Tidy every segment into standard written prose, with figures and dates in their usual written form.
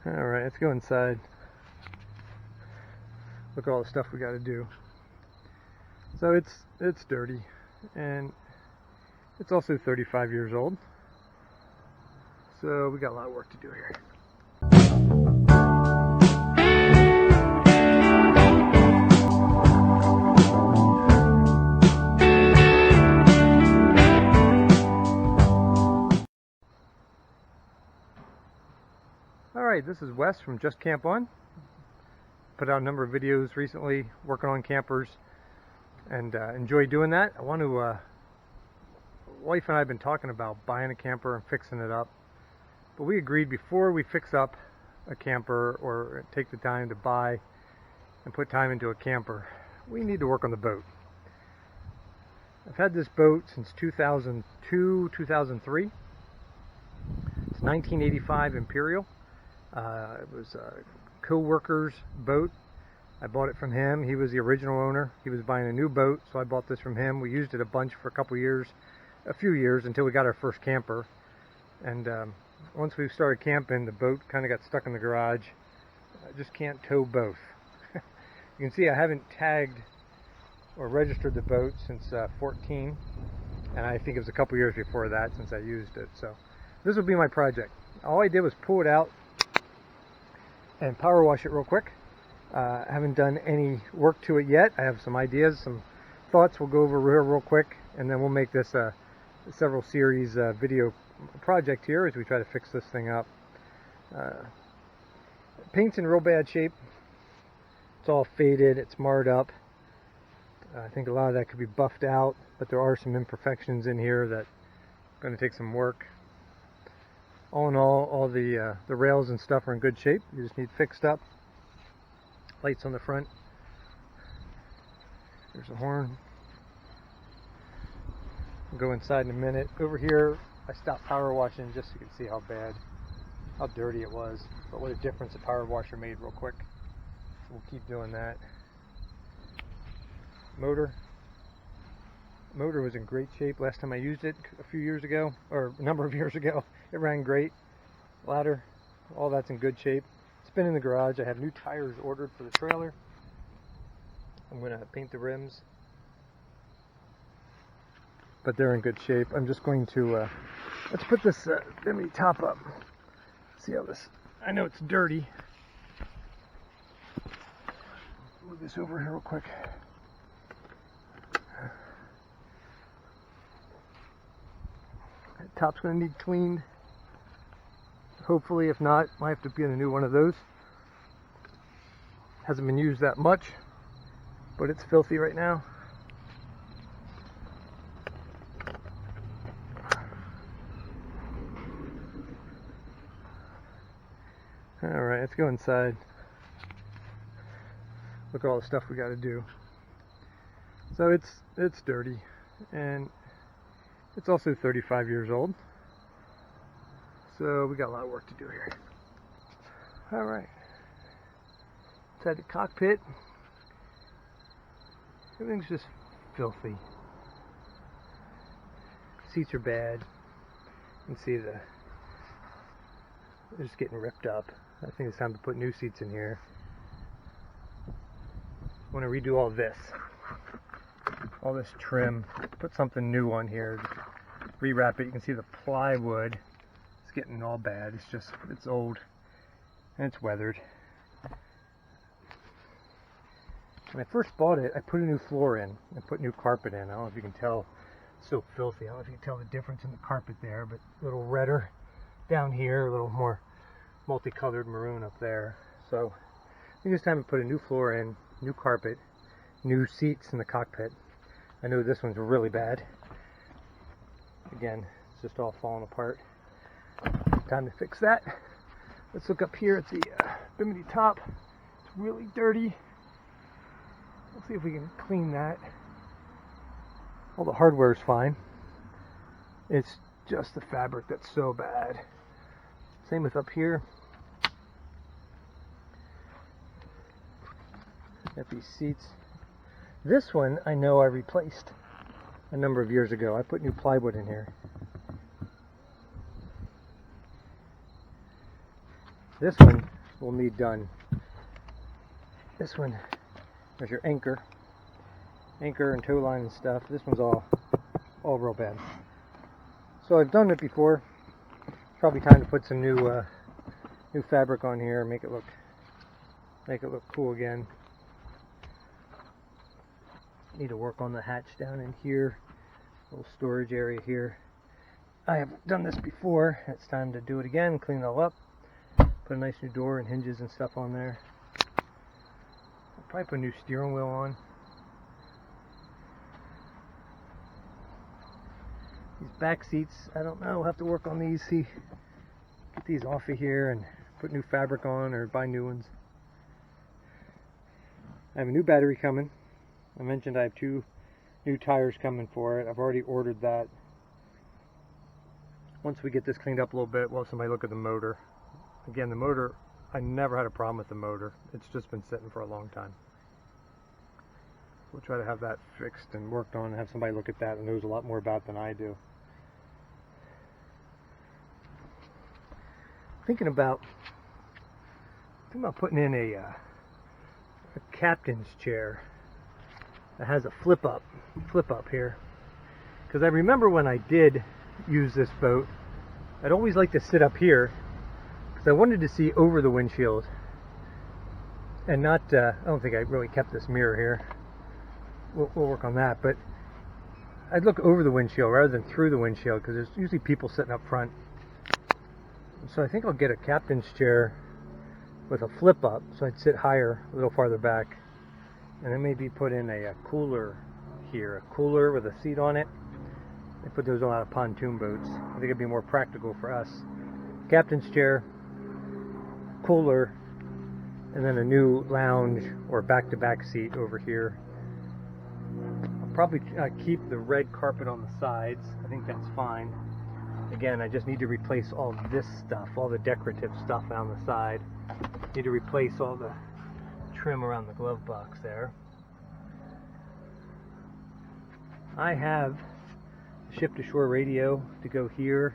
Alright, let's go inside. Look at all the stuff we got to do. So it's dirty, and it's also 35 years old. So we got a lot of work to do here. Alright, this is Wes from Just Camp On. Put out a number of videos recently working on campers and enjoy doing that. I want to, wife and I have been talking about buying a camper and fixing it up, but we agreed before we fix up a camper or take the time to buy and put time into a camper, we need to work on the boat. I've had this boat since 2002, 2003. It's 1985 Imperial. It was a co-worker's boat. I bought it from him. He was the original owner. He was buying a new boat, so I bought this from him. We used it a bunch for a few years until we got our first camper. And once we started camping, the boat kind of got stuck in the garage. I just can't tow both. You can see I haven't tagged or registered the boat since 14, and I think it was a couple years before that since I used it. So this will be my project. All I did was pull it out and power wash it real quick. I haven't done any work to it yet. I have some ideas, some thoughts we'll go over real quick, and then we'll make this a several series video project here as we try to fix this thing up. Paint's in real bad shape. It's all faded, it's marred up. I think a lot of that could be buffed out, but there are some imperfections in here that are going to take some work. All in all the rails and stuff are in good shape. You just need fixed up. Lights on the front. There's a horn. We'll go inside in a minute. Over here, I stopped power washing just so you can see how dirty it was. But what a difference a power washer made real quick. So we'll keep doing that. Motor was in great shape last time I used it a few years ago, or a number of years ago. It ran great. Ladder, all that's in good shape. It's been in the garage. I have new tires ordered for the trailer. I'm going to paint the rims, but they're in good shape. I'm just going to let's put this Bimini top up. See how this, I know it's dirty. Move this over here real quick. That top's going to need cleaned. Hopefully, if not, might have to be in a new one of those. Hasn't been used that much, but it's filthy right now. Alright, let's go inside. Look at all the stuff we got to do. So it's dirty, and it's also 35 years old. So we got a lot of work to do here. Alright. Inside the cockpit. Everything's just filthy. Seats are bad. You can see they're just getting ripped up. I think it's time to put new seats in here. I want to redo all this trim, put something new on here, rewrap it. You can see the plywood is getting all bad. It's old and it's weathered. When I first bought it, I put a new floor in and put new carpet in. I don't know if you can tell, it's so filthy. I don't know if you can tell the difference in the carpet there, but a little redder down here, a little more multicolored maroon up there. So I think it's time to put a new floor in, new carpet, new seats in the cockpit. I know this one's really bad. Again, it's just all falling apart. Time to fix that. Let's look up here at the Bimini top. It's really dirty. Let's see if we can clean that. All the hardware is fine. It's just the fabric that's so bad. Same with up here. Got these seats. This one I know I replaced a number of years ago. I put new plywood in here. This one will need done. This one, there's your anchor and tow line and stuff. This one's all real bad. So I've done it before. Probably time to put some new fabric on here, make it look cool again. Need to work on the hatch down in here, little storage area here. I have done this before. It's time to do it again, clean it all up, put a nice new door and hinges and stuff on there. I'll probably put a new steering wheel on. These back seats, I don't know, I'll have to work on these, get these off of here and put new fabric on or buy new ones. I have a new battery coming. I mentioned I have 2 new tires coming for it. I've already ordered that. Once we get this cleaned up a little bit, we'll have somebody look at the motor. Again, the motor, I never had a problem with the motor. It's just been sitting for a long time. We'll try to have that fixed and worked on and have somebody look at that and knows a lot more about it than I do. Thinking about putting in a captain's chair that has a flip up here, because I remember when I did use this boat, I'd always like to sit up here because I wanted to see over the windshield and not I don't think I really kept this mirror here. We'll work on that, but I'd look over the windshield rather than through the windshield because there's usually people sitting up front. So I think I'll get a captain's chair with a flip up so I'd sit higher, a little farther back, and then maybe put in a cooler here, a cooler with a seat on it. They put those on a lot of pontoon boats. I think it'd be more practical for us. Captain's chair, cooler, and then a new lounge or back-to-back seat over here. I'll probably keep the red carpet on the sides. I think that's fine. Again, I just need to replace all this stuff, all the decorative stuff on the side. Need to replace all the trim around the glove box there. I have the ship-to-shore radio to go here.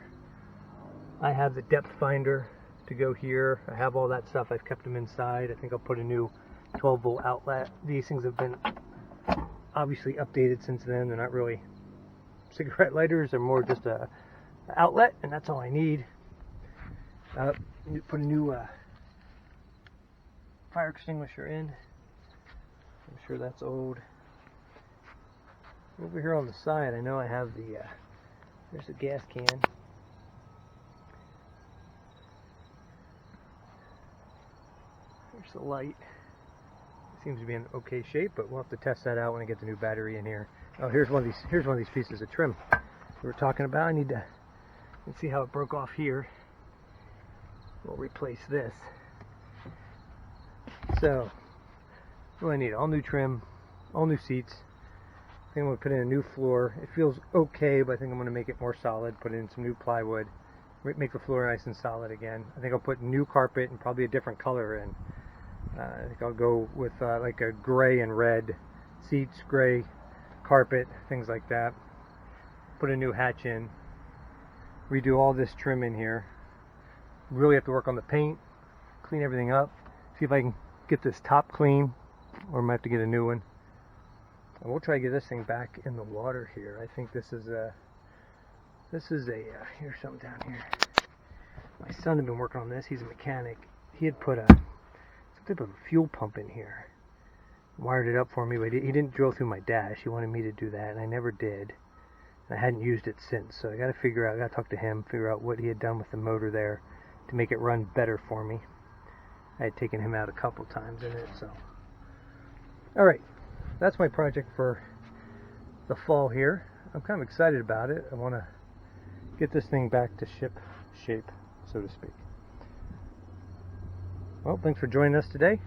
I have the depth finder to go here. I have all that stuff. I've kept them inside. I think I'll put a new 12-volt outlet. These things have been obviously updated since then. They're not really cigarette lighters. They're more just a outlet, and that's all I need. Put a new fire extinguisher in. I'm sure that's old. Over here on the side, I know I have the there's a gas can. There's the light. It seems to be in okay shape, but we'll have to test that out when I get the new battery in here. Oh, here's one of these pieces of trim we were talking about. I need to see how it broke off here. We'll replace this. So, what do I need? All new trim, all new seats. I think I'm going to put in a new floor. It feels okay, but I think I'm going to make it more solid. Put in some new plywood. Make the floor nice and solid again. I think I'll put new carpet and probably a different color in. I think I'll go with like a gray and red seats, gray carpet, things like that. Put a new hatch in. Redo all this trim in here. Really have to work on the paint, clean everything up, see if I can get this top clean, or I might have to get a new one. And we'll try to get this thing back in the water here. I think this is a here's something down here. My son had been working on this. He's a mechanic. He had put some type of fuel pump in here. Wired it up for me, but he didn't drill through my dash. He wanted me to do that, and I never did. I hadn't used it since, so I got to talk to him, figure out what he had done with the motor there to make it run better for me. I had taken him out a couple times in it, so. Alright, that's my project for the fall here. I'm kind of excited about it. I want to get this thing back to ship shape, so to speak. Well, thanks for joining us today.